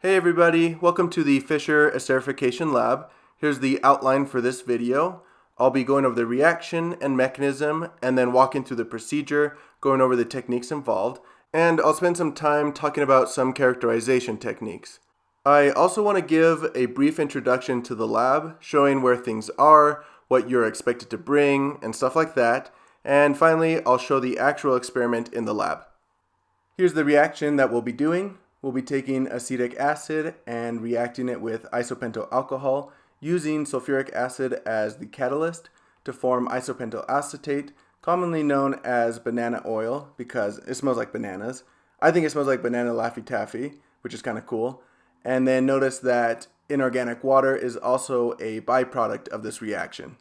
Hey everybody, welcome to the Fischer Esterification lab. Here's the outline for this video. I'll be going over the reaction and mechanism and then walking through the procedure, going over the techniques involved, and I'll spend some time talking about some characterization techniques. I also want to give a brief introduction to the lab, showing where things are, what you're expected to bring, and stuff like that. And finally, I'll show the actual experiment in the lab. Here's the reaction that we'll be doing. We'll be taking acetic acid and reacting it with isopentyl alcohol using sulfuric acid as the catalyst to form isopentyl acetate, commonly known as banana oil because it smells like bananas. I think it smells like banana Laffy Taffy, which is kind of cool. And then notice that inorganic water is also a byproduct of this reaction.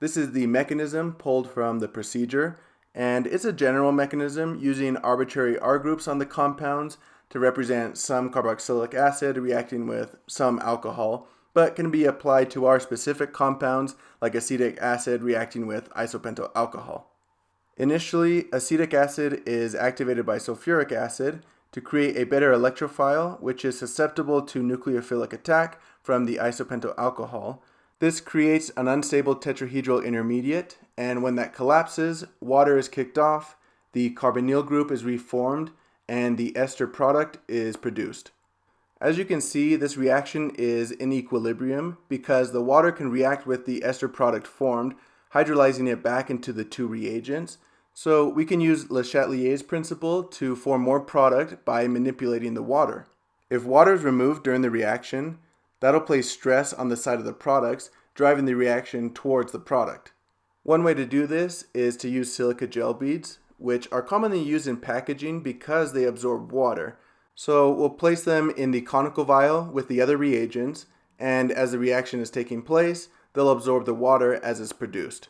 This is the mechanism pulled from the procedure, and it's a general mechanism using arbitrary R groups on the compounds to represent some carboxylic acid reacting with some alcohol, but can be applied to our specific compounds like acetic acid reacting with isopentyl alcohol. Initially, acetic acid is activated by sulfuric acid to create a better electrophile, which is susceptible to nucleophilic attack from the isopentyl alcohol. This creates an unstable tetrahedral intermediate, and when that collapses, water is kicked off, the carbonyl group is reformed, and the ester product is produced. As you can see, this reaction is in equilibrium because the water can react with the ester product formed, hydrolyzing it back into the two reagents. So we can use Le Chatelier's principle to form more product by manipulating the water. If water is removed during the reaction, that'll place stress on the side of the products, driving the reaction towards the product. One way to do this is to use silica gel beads, which are commonly used in packaging because they absorb water. So we'll place them in the conical vial with the other reagents, and as the reaction is taking place, they'll absorb the water as it's produced.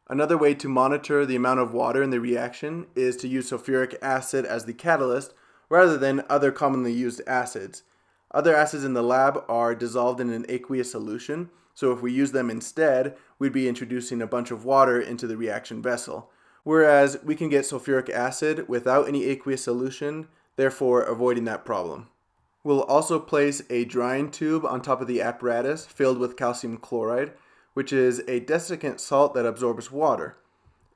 Another way to monitor the amount of water in the reaction is to use sulfuric acid as the catalyst rather than other commonly used acids. Other acids in the lab are dissolved in an aqueous solution, so if we use them instead, we'd be introducing a bunch of water into the reaction vessel. Whereas we can get sulfuric acid without any aqueous solution, therefore avoiding that problem. We'll also place a drying tube on top of the apparatus filled with calcium chloride, which is a desiccant salt that absorbs water.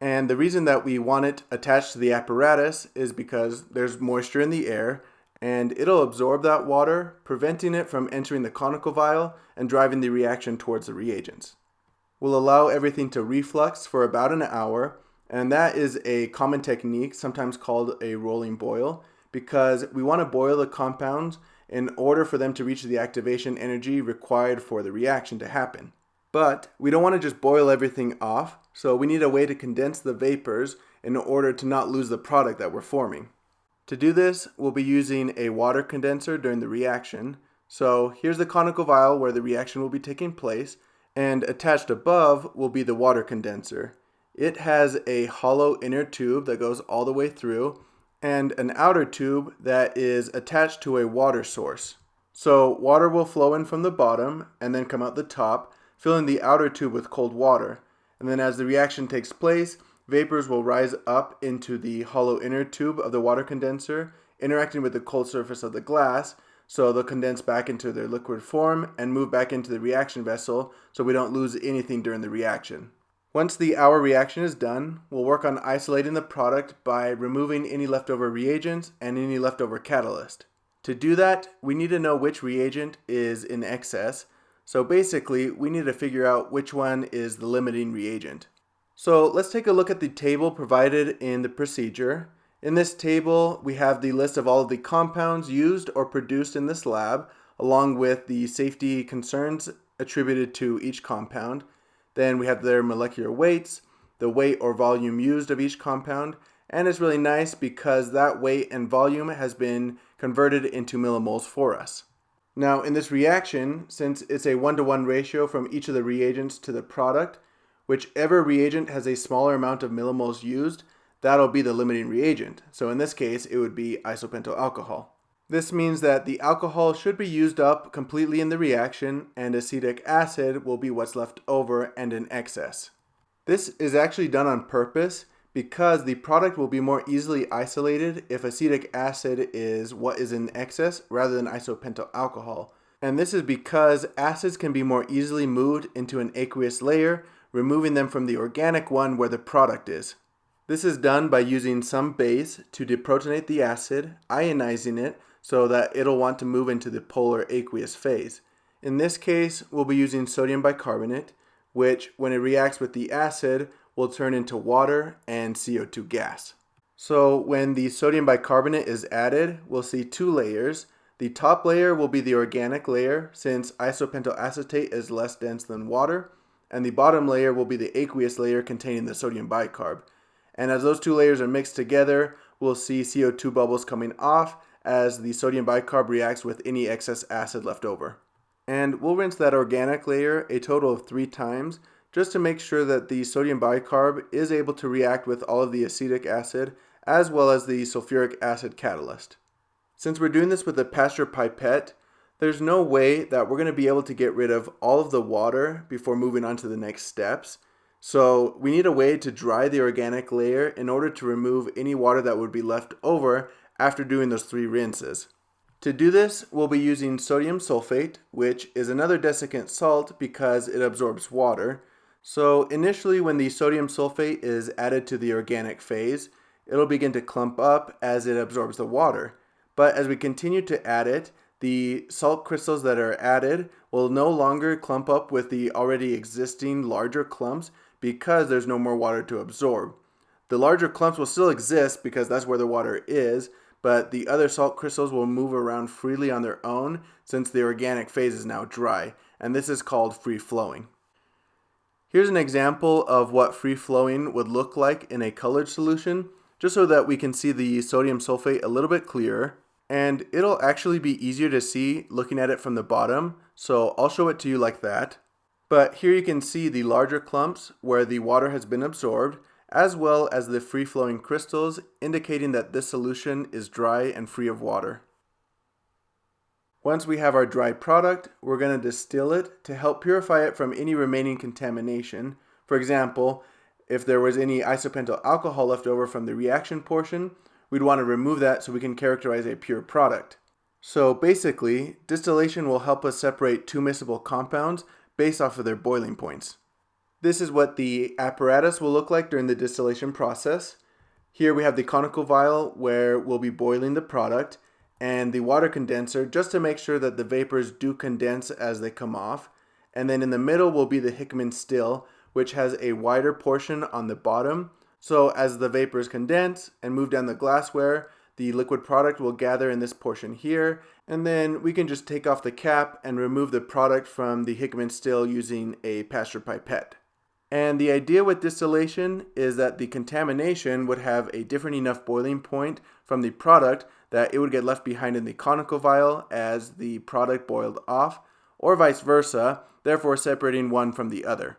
And the reason that we want it attached to the apparatus is because there's moisture in the air, and it'll absorb that water, preventing it from entering the conical vial and driving the reaction towards the reagents. We'll allow everything to reflux for about an hour, and that is a common technique, sometimes called a rolling boil, because we want to boil the compounds in order for them to reach the activation energy required for the reaction to happen. But we don't want to just boil everything off, so we need a way to condense the vapors in order to not lose the product that we're forming. To do this, we'll be using a water condenser during the reaction. So here's the conical vial where the reaction will be taking place, and attached above will be the water condenser. It has a hollow inner tube that goes all the way through and an outer tube that is attached to a water source. So water will flow in from the bottom and then come out the top, filling the outer tube with cold water. And then as the reaction takes place, vapors will rise up into the hollow inner tube of the water condenser, interacting with the cold surface of the glass, so they'll condense back into their liquid form and move back into the reaction vessel so we don't lose anything during the reaction. Once the hour reaction is done, we'll work on isolating the product by removing any leftover reagents and any leftover catalyst. To do that, we need to know which reagent is in excess, so basically we need to figure out which one is the limiting reagent. So let's take a look at the table provided in the procedure. In this table, we have the list of all of the compounds used or produced in this lab, along with the safety concerns attributed to each compound. Then we have their molecular weights, the weight or volume used of each compound, and it's really nice because that weight and volume has been converted into millimoles for us. Now in this reaction, since it's a 1-to-1 ratio from each of the reagents to the product, whichever reagent has a smaller amount of millimoles used, that'll be the limiting reagent. So in this case, it would be isopentyl alcohol. This means that the alcohol should be used up completely in the reaction, and acetic acid will be what's left over and in excess. This is actually done on purpose because the product will be more easily isolated if acetic acid is what is in excess rather than isopentyl alcohol. And this is because acids can be more easily moved into an aqueous layer, removing them from the organic one where the product is. This is done by using some base to deprotonate the acid, ionizing it so that it'll want to move into the polar aqueous phase. In this case, we'll be using sodium bicarbonate, which when it reacts with the acid will turn into water and CO2 gas. So when the sodium bicarbonate is added, we'll see two layers. The top layer will be the organic layer since isopentyl acetate is less dense than water, and the bottom layer will be the aqueous layer containing the sodium bicarb. And as those two layers are mixed together, we'll see CO2 bubbles coming off as the sodium bicarb reacts with any excess acid left over. And we'll rinse that organic layer a total of 3 times just to make sure that the sodium bicarb is able to react with all of the acetic acid as well as the sulfuric acid catalyst. Since we're doing this with a Pasteur pipette, there's no way that we're going to be able to get rid of all of the water before moving on to the next steps. So we need a way to dry the organic layer in order to remove any water that would be left over after doing those 3 rinses. To do this, we'll be using sodium sulfate, which is another desiccant salt because it absorbs water. So initially when the sodium sulfate is added to the organic phase, it'll begin to clump up as it absorbs the water. But as we continue to add it, the salt crystals that are added will no longer clump up with the already existing larger clumps because there's no more water to absorb. The larger clumps will still exist because that's where the water is, but the other salt crystals will move around freely on their own since the organic phase is now dry, and this is called free flowing. Here's an example of what free flowing would look like in a colored solution, just so that we can see the sodium sulfate a little bit clearer. And it'll actually be easier to see looking at it from the bottom, so I'll show it to you like that. But here you can see the larger clumps where the water has been absorbed, as well as the free-flowing crystals, indicating that this solution is dry and free of water. Once we have our dry product, we're going to distill it to help purify it from any remaining contamination. For example, if there was any isopentyl alcohol left over from the reaction portion, we'd want to remove that so we can characterize a pure product. So basically, distillation will help us separate 2 miscible compounds based off of their boiling points. This is what the apparatus will look like during the distillation process. Here we have the conical vial where we'll be boiling the product, and the water condenser just to make sure that the vapors do condense as they come off. And then in the middle will be the Hickman still, which has a wider portion on the bottom. So as the vapors condense and move down the glassware, the liquid product will gather in this portion here, and then we can just take off the cap and remove the product from the Hickman still using a Pasteur pipette. And the idea with distillation is that the contamination would have a different enough boiling point from the product that it would get left behind in the conical vial as the product boiled off, or vice versa, therefore separating one from the other.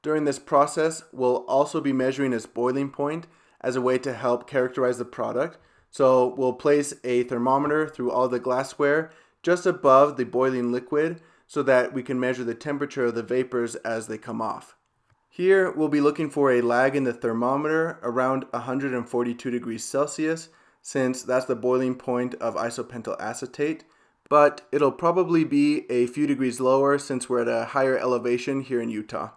During this process, we'll also be measuring its boiling point as a way to help characterize the product. So we'll place a thermometer through all the glassware just above the boiling liquid so that we can measure the temperature of the vapors as they come off. Here we'll be looking for a lag in the thermometer around 142 degrees Celsius since that's the boiling point of isopentyl acetate, but it'll probably be a few degrees lower since we're at a higher elevation here in Utah.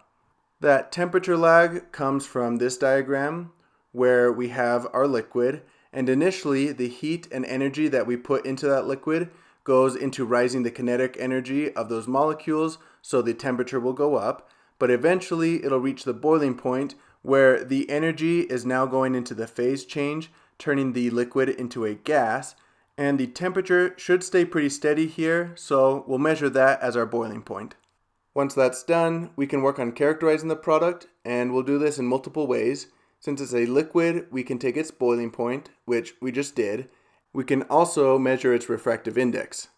That temperature lag comes from this diagram where we have our liquid, and initially the heat and energy that we put into that liquid goes into rising the kinetic energy of those molecules, so the temperature will go up, but eventually it'll reach the boiling point where the energy is now going into the phase change, turning the liquid into a gas, and the temperature should stay pretty steady here, so we'll measure that as our boiling point. Once that's done, we can work on characterizing the product, and we'll do this in multiple ways. Since it's a liquid, we can take its boiling point, which we just did. We can also measure its refractive index.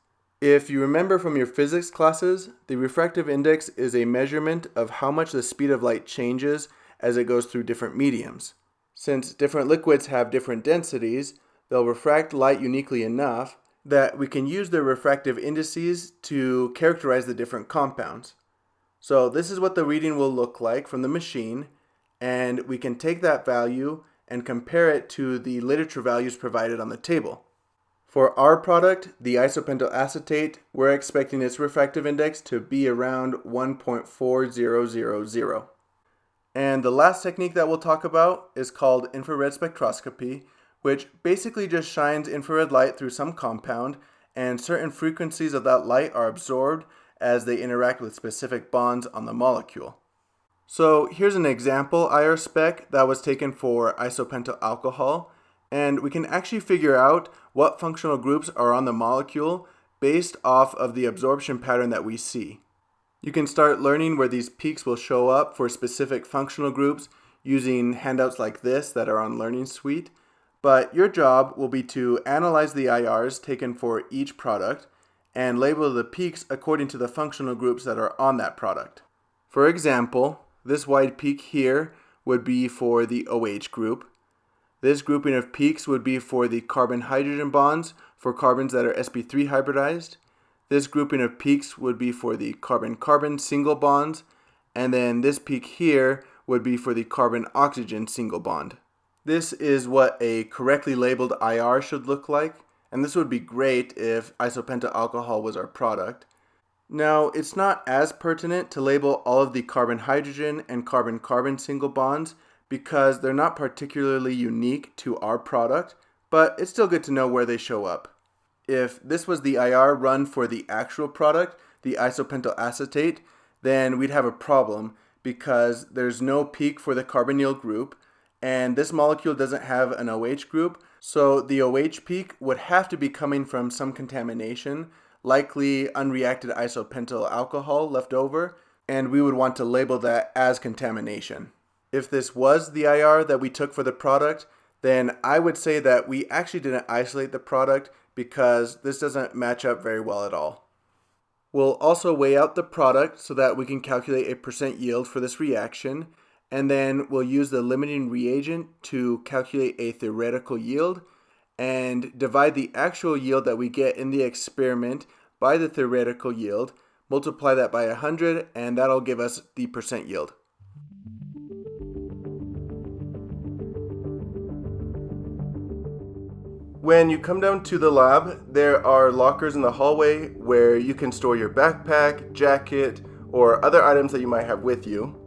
If you remember from your physics classes, the refractive index is a measurement of how much the speed of light changes as it goes through different mediums. Since different liquids have different densities, they'll refract light uniquely enough that we can use their refractive indices to characterize the different compounds. So this is what the reading will look like from the machine, and we can take that value and compare it to the literature values provided on the table. For our product, the isopentyl acetate, we're expecting its refractive index to be around 1.4000. And the last technique that we'll talk about is called infrared spectroscopy, which basically just shines infrared light through some compound, and certain frequencies of that light are absorbed as they interact with specific bonds on the molecule. So here's an example IR spec that was taken for isopentyl alcohol, and we can actually figure out what functional groups are on the molecule based off of the absorption pattern that we see. You can start learning where these peaks will show up for specific functional groups using handouts like this that are on Learning Suite, but your job will be to analyze the IRs taken for each product and label the peaks according to the functional groups that are on that product. For example, this wide peak here would be for the OH group. This grouping of peaks would be for the carbon-hydrogen bonds for carbons that are sp3 hybridized. This grouping of peaks would be for the carbon-carbon single bonds, and then this peak here would be for the carbon-oxygen single bond. This is what a correctly labeled IR should look like, and this would be great if isopentyl alcohol was our product. Now, it's not as pertinent to label all of the carbon-hydrogen and carbon-carbon single bonds because they're not particularly unique to our product, but it's still good to know where they show up. If this was the IR run for the actual product, the isopentyl acetate, then we'd have a problem because there's no peak for the carbonyl group, and this molecule doesn't have an OH group, so the OH peak would have to be coming from some contamination, likely unreacted isopentyl alcohol left over, and we would want to label that as contamination. If this was the IR that we took for the product, then I would say that we actually didn't isolate the product because this doesn't match up very well at all. We'll also weigh out the product so that we can calculate a percent yield for this reaction, and then we'll use the limiting reagent to calculate a theoretical yield and divide the actual yield that we get in the experiment by the theoretical yield, multiply that by 100, and that'll give us the percent yield. When you come down to the lab, there are lockers in the hallway where you can store your backpack, jacket, or other items that you might have with you.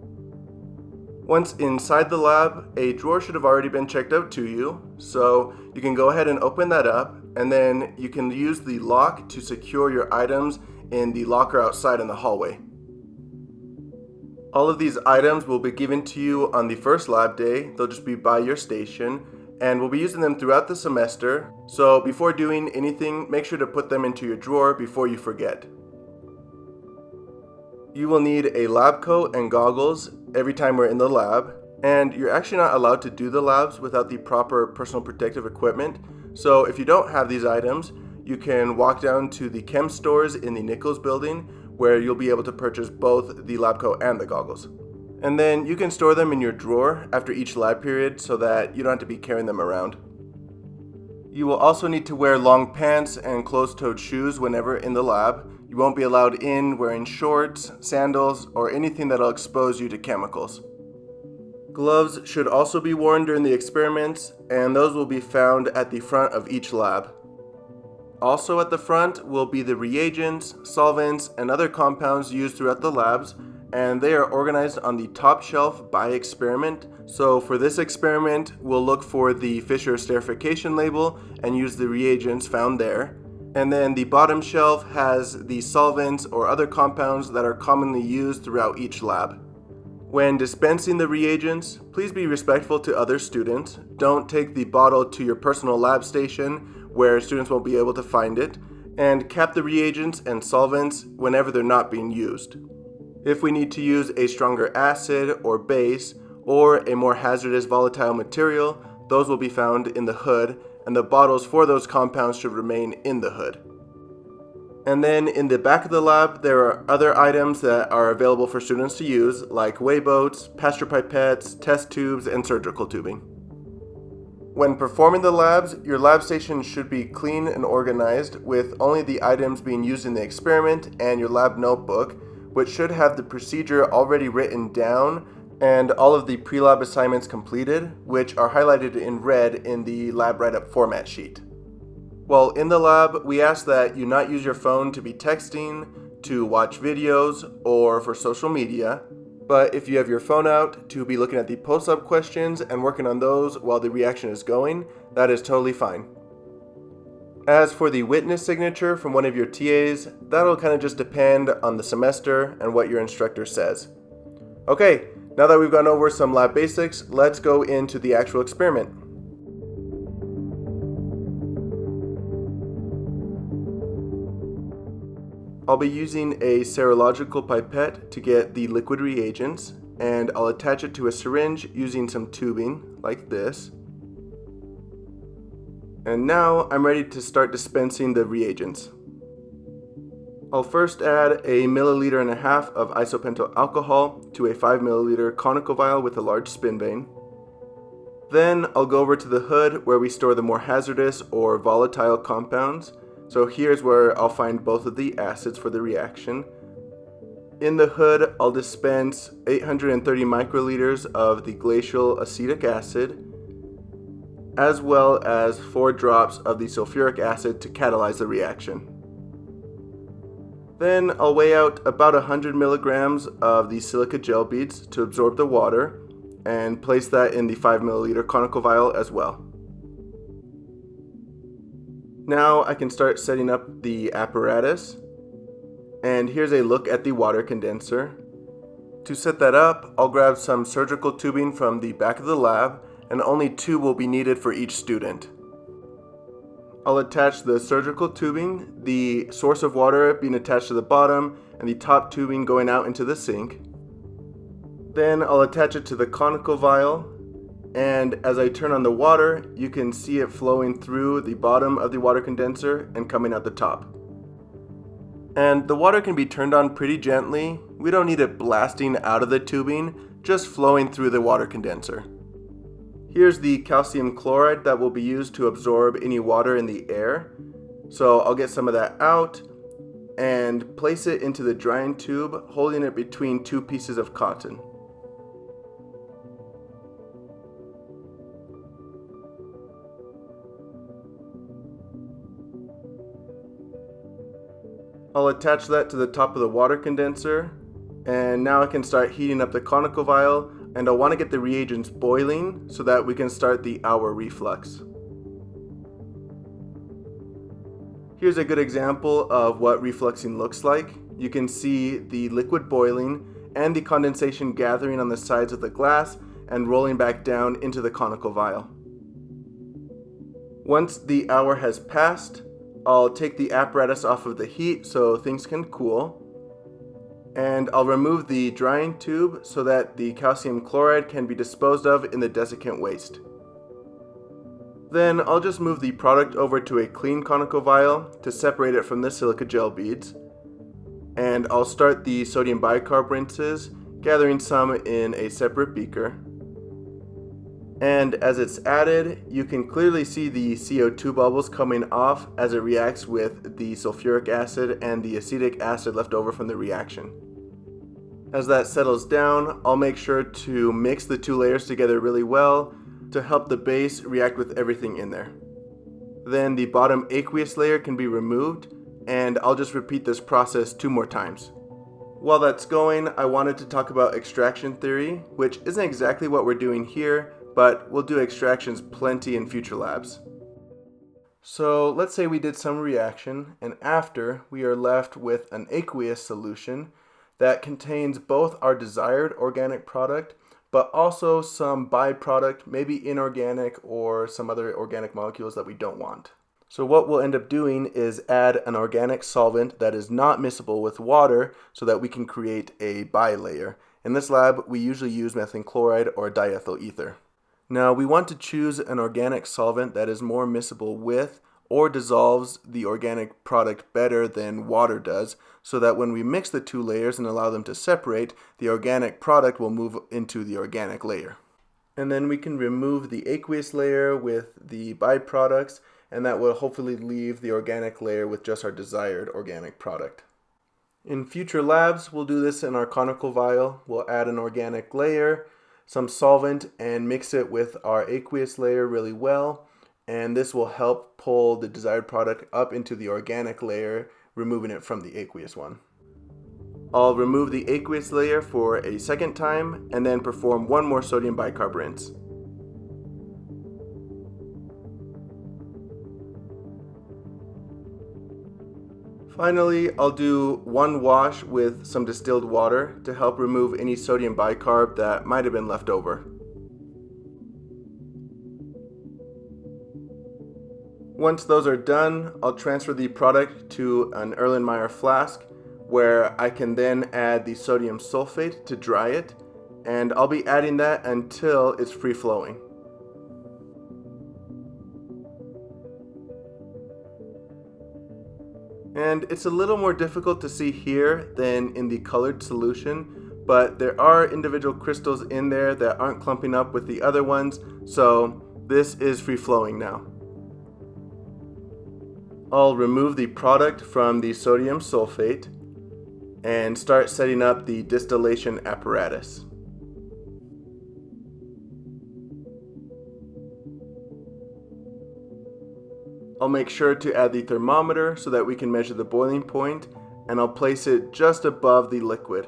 Once inside the lab, a drawer should have already been checked out to you, so you can go ahead and open that up, and then you can use the lock to secure your items in the locker outside in the hallway. All of these items will be given to you on the first lab day. They'll just be by your station, and we'll be using them throughout the semester, so before doing anything, make sure to put them into your drawer before you forget. You will need a lab coat and goggles every time we're in the lab, and you're actually not allowed to do the labs without the proper personal protective equipment. So if you don't have these items, you can walk down to the chem stores in the Nichols building where you'll be able to purchase both the lab coat and the goggles. And then you can store them in your drawer after each lab period so that you don't have to be carrying them around. You will also need to wear long pants and closed-toed shoes whenever in the lab. You won't be allowed in wearing shorts, sandals, or anything that'll expose you to chemicals. Gloves should also be worn during the experiments, and those will be found at the front of each lab. Also at the front will be the reagents, solvents, and other compounds used throughout the labs, and they are organized on the top shelf by experiment. So for this experiment, we'll look for the Fischer Esterification label and use the reagents found there. And then the bottom shelf has the solvents or other compounds that are commonly used throughout each lab. When dispensing the reagents, please be respectful to other students. Don't take the bottle to your personal lab station where students won't be able to find it, and cap the reagents and solvents whenever they're not being used. If we need to use a stronger acid or base or a more hazardous volatile material, those will be found in the hood, and the bottles for those compounds should remain in the hood. And then in the back of the lab, there are other items that are available for students to use, like weigh boats, pasture pipettes, test tubes, and surgical tubing. When performing the labs, your lab station should be clean and organized with only the items being used in the experiment and your lab notebook, which should have the procedure already written down and all of the pre-lab assignments completed, which are highlighted in red in the lab write-up format sheet. While in the lab, we ask that you not use your phone to be texting, to watch videos, or for social media. But if you have your phone out to be looking at the post-lab questions and working on those while the reaction is going, that is totally fine. As for the witness signature from one of your TAs, that'll kind of just depend on the semester and what your instructor says. Okay, now that we've gone over some lab basics, let's go into the actual experiment. I'll be using a serological pipette to get the liquid reagents, and I'll attach it to a syringe using some tubing, like this. And now I'm ready to start dispensing the reagents. I'll first add 1.5 milliliters of isopentyl alcohol to a 5 milliliter conical vial with a large spin vane. Then I'll go over to the hood where we store the more hazardous or volatile compounds. So here's where I'll find both of the acids for the reaction. In the hood, I'll dispense 830 microliters of the glacial acetic acid, as well as 4 drops of the sulfuric acid to catalyze the reaction. Then I'll weigh out about 100 milligrams of the silica gel beads to absorb the water, and place that in the 5 milliliter conical vial as well. Now I can start setting up the apparatus, and here's a look at the water condenser. To set that up, I'll grab some surgical tubing from the back of the lab, and only 2 will be needed for each student. I'll attach the surgical tubing, the source of water being attached to the bottom, and the top tubing going out into the sink. Then I'll attach it to the conical vial, and as I turn on the water, you can see it flowing through the bottom of the water condenser and coming out the top. And the water can be turned on pretty gently. We don't need it blasting out of the tubing, just flowing through the water condenser. Here's the calcium chloride that will be used to absorb any water in the air. So I'll get some of that out and place it into the drying tube, holding it between 2 pieces of cotton. I'll attach that to the top of the water condenser, and now I can start heating up the conical vial, and I'll want to get the reagents boiling so that we can start the hour reflux. Here's a good example of what refluxing looks like. You can see the liquid boiling and the condensation gathering on the sides of the glass and rolling back down into the conical vial. Once the hour has passed, I'll take the apparatus off of the heat so things can cool, and I'll remove the drying tube so that the calcium chloride can be disposed of in the desiccant waste. Then I'll just move the product over to a clean conical vial to separate it from the silica gel beads, and I'll start the sodium bicarb rinses, gathering some in a separate beaker. And as it's added, you can clearly see the CO2 bubbles coming off as it reacts with the sulfuric acid and the acetic acid left over from the reaction. As that settles down, I'll make sure to mix the 2 layers together really well to help the base react with everything in there. Then the bottom aqueous layer can be removed, and I'll just repeat this process 2 more times. While that's going, I wanted to talk about extraction theory, which isn't exactly what we're doing here, but we'll do extractions plenty in future labs. So let's say we did some reaction, and after we are left with an aqueous solution that contains both our desired organic product, but also some byproduct, maybe inorganic or some other organic molecules that we don't want. So what we'll end up doing is add an organic solvent that is not miscible with water so that we can create a bilayer. In this lab, we usually use methylene chloride or diethyl ether. Now we want to choose an organic solvent that is more miscible with or dissolves the organic product better than water does, so that when we mix the 2 layers and allow them to separate, the organic product will move into the organic layer. And then we can remove the aqueous layer with the byproducts, and that will hopefully leave the organic layer with just our desired organic product. In future labs, we'll do this in our conical vial. We'll add an organic layer, some solvent, and mix it with our aqueous layer really well. And this will help pull the desired product up into the organic layer, removing it from the aqueous one. I'll remove the aqueous layer for a second time and then perform one more sodium bicarb rinse. Finally, I'll do one wash with some distilled water to help remove any sodium bicarb that might have been left over. Once those are done, I'll transfer the product to an Erlenmeyer flask where I can then add the sodium sulfate to dry it, and I'll be adding that until it's free flowing. And it's a little more difficult to see here than in the colored solution, but there are individual crystals in there that aren't clumping up with the other ones, so this is free flowing now. I'll remove the product from the sodium sulfate and start setting up the distillation apparatus. I'll make sure to add the thermometer so that we can measure the boiling point, and I'll place it just above the liquid.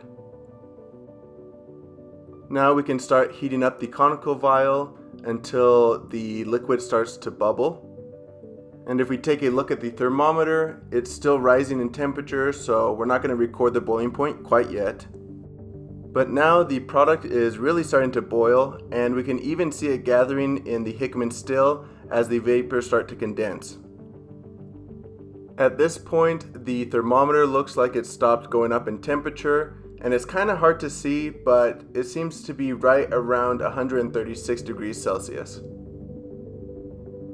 Now we can start heating up the conical vial until the liquid starts to bubble. And if we take a look at the thermometer, it's still rising in temperature, so we're not going to record the boiling point quite yet. But now the product is really starting to boil, and we can even see it gathering in the Hickman still as the vapors start to condense. At this point, the thermometer looks like it stopped going up in temperature, and it's kind of hard to see, but it seems to be right around 136 degrees Celsius.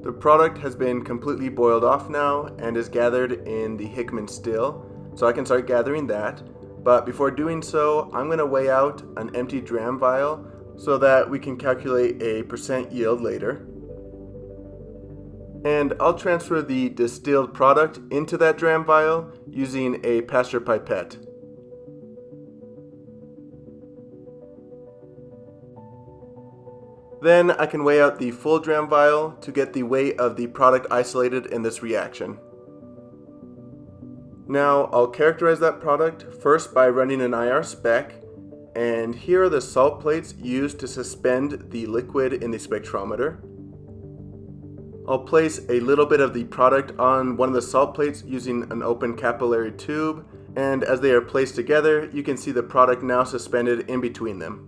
The product has been completely boiled off now and is gathered in the Hickman still, so I can start gathering that. But before doing so, I'm going to weigh out an empty dram vial so that we can calculate a % yield later. And I'll transfer the distilled product into that dram vial using a Pasteur pipette. Then I can weigh out the full dram vial to get the weight of the product isolated in this reaction. Now I'll characterize that product first by running an IR spec, and here are the salt plates used to suspend the liquid in the spectrometer. I'll place a little bit of the product on one of the salt plates using an open capillary tube, and as they are placed together, you can see the product now suspended in between them.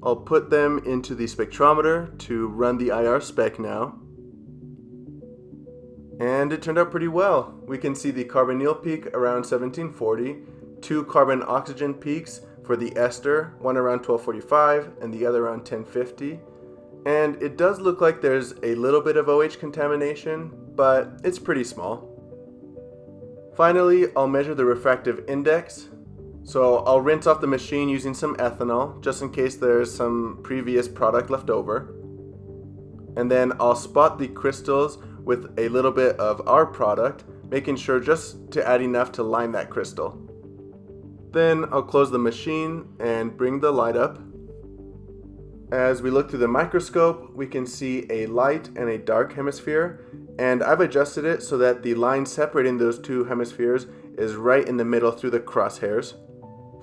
I'll put them into the spectrometer to run the IR spec now. And it turned out pretty well. We can see the carbonyl peak around 1740, 2 carbon-oxygen peaks for the ester, one around 1245 and the other around 1050. And it does look like there's a little bit of OH contamination, but it's pretty small. Finally, I'll measure the refractive index. So I'll rinse off the machine using some ethanol, just in case there's some previous product left over. And then I'll spot the crystals with a little bit of our product, making sure just to add enough to line that crystal. Then I'll close the machine and bring the light up. As we look through the microscope, we can see a light and a dark hemisphere, and I've adjusted it so that the line separating those two hemispheres is right in the middle through the crosshairs.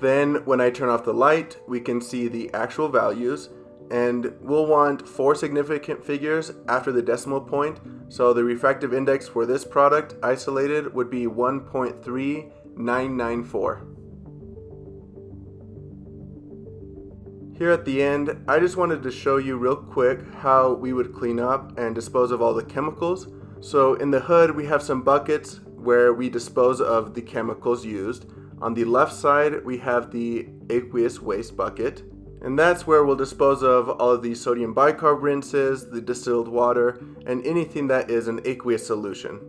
Then when I turn off the light, we can see the actual values, and we'll want 4 significant figures after the decimal point, so the refractive index for this product isolated would be 1.3994. Here at the end, I just wanted to show you real quick how we would clean up and dispose of all the chemicals. So in the hood, we have some buckets where we dispose of the chemicals used. On the left side, we have the aqueous waste bucket, and that's where we'll dispose of all of the sodium bicarb rinses, the distilled water, and anything that is an aqueous solution.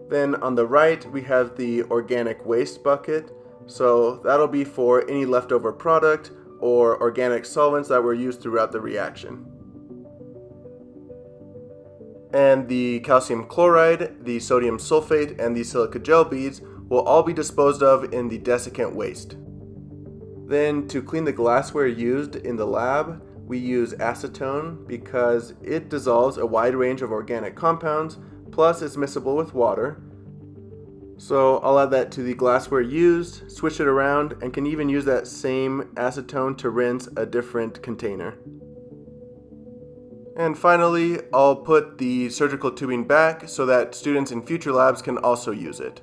Then on the right, we have the organic waste bucket. So that'll be for any leftover product or organic solvents that were used throughout the reaction. And the calcium chloride, the sodium sulfate, and the silica gel beads will all be disposed of in the desiccant waste. Then to clean the glassware used in the lab, we use acetone because it dissolves a wide range of organic compounds, plus it's miscible with water. So I'll add that to the glassware used, switch it around, and can even use that same acetone to rinse a different container. And finally, I'll put the surgical tubing back so that students in future labs can also use it.